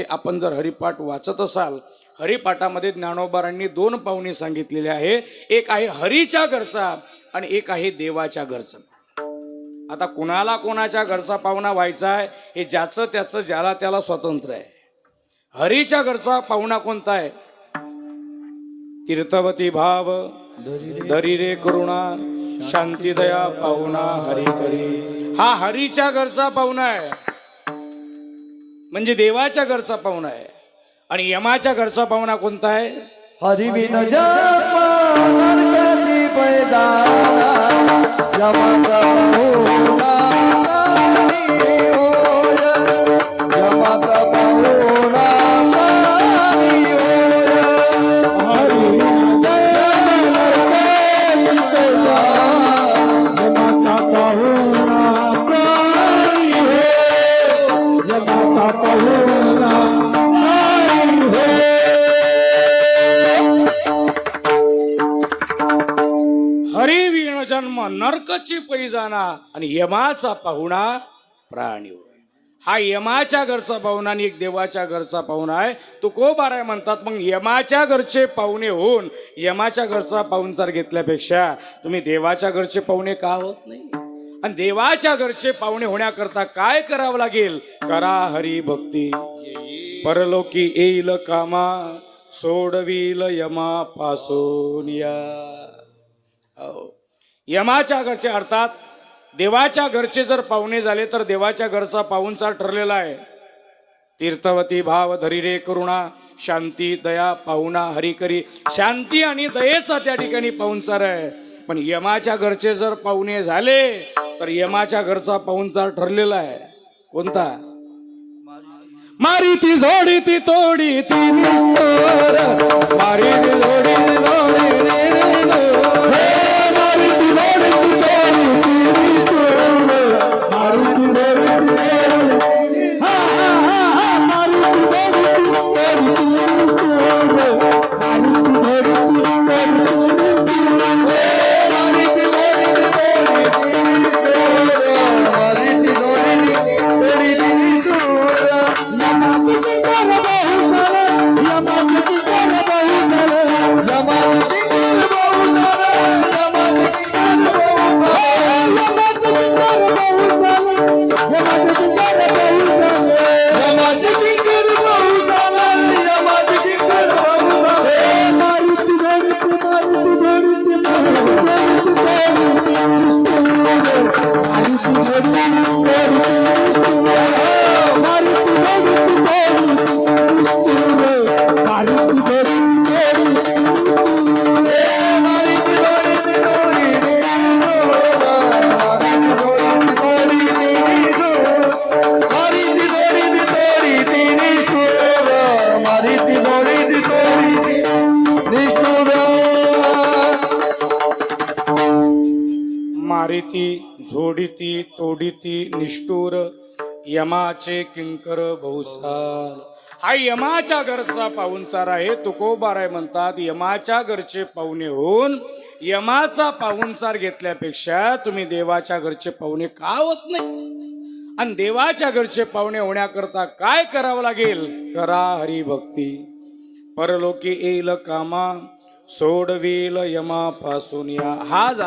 आपण जर हरिपाठ वाचत असाल, हरिपाठामध्ये ज्ञानोबारांनी दोन पाहुणे सांगितलेले आहे. एक आहे हरीच्या घरचा आणि एक आहे देवाच्या घरचा. आता कुणाला कोणाच्या घरचा पाहुणा व्हायचा आहे हे ज्याचं त्याचं ज्याला त्याला स्वतंत्र आहे. हरीच्या घरचा पाहुणा कोणता आहे? तीर्थवती भाव दरी रे करुणा शांती दया पाहुणा हरी करी. हा हरीच्या घरचा पाहुणा आहे, म्हणजे देवाच्या घरचा पाहुणा आहे. आणि यमाच्या घरचा पाहुणा कोणता आहे? हरी विन जप नरकाची पैदा यमा प्रभुना यमा प्रभुना हरी विण जन्म नरकची पै जाणा आणि यमाचा पाहुणा प्राणी होय. हा यमाच्या घरचा पाहुणा आणि एक देवाच्या घरचा पाहुणा आहे. तुकोबाराय म्हणतात, मग यमाच्या घरचे पाहुणे होऊन यमाच्या घरचा पाहुणचार घेतल्यापेक्षा तुम्ही देवाच्या घरचे पाहुणे का होत नाही? आणि देवाच्या घरचे पाहुणे होण्याकरता काय करावं लागेल? करा हरी भक्ती, परलोकी येईल कामा, सोडविल यमा पासून या. यमाच्या घरचे अर्थात देवाच्या घरचे जर पाहुणे झाले तर देवाच्या घरचा पाहुणचार ठरलेला आहे. तीर्थवती भाव धरी रे करुणा शांती दया पाहुणा हरी करी. शांती आणि दयेचा त्या ठिकाणी पाहुणचार आहे. पण यमाच्या घरचे जर पाहुणे झाले तर यमाच्या घरचा पाहुणचार ठरलेला आहे. कोणता? मारी ती झोडी ती तोडी ती निष्ठुर, मारी ती झोडी ती तोडी मारिती झोडीती तोडीती निष्ठुर यमाचे किंकर बहुसाल. हा यमाच्या घरचा पाहुणचार आहे. तुकोबाराय म्हणतात, यमाच्या घरचे पाहुणे होऊन यमाचा पाहुणचार घेतल्यापेक्षा तुम्ही देवाच्या घरचे पाहुणे का होत नाही? आणि देवाच्या घरचे पाहुणे होण्याकरता काय करावं लागेल? करा हरी भक्ती, परलोकी येईल कामा, सोडविल यमा पासून या. हा झाला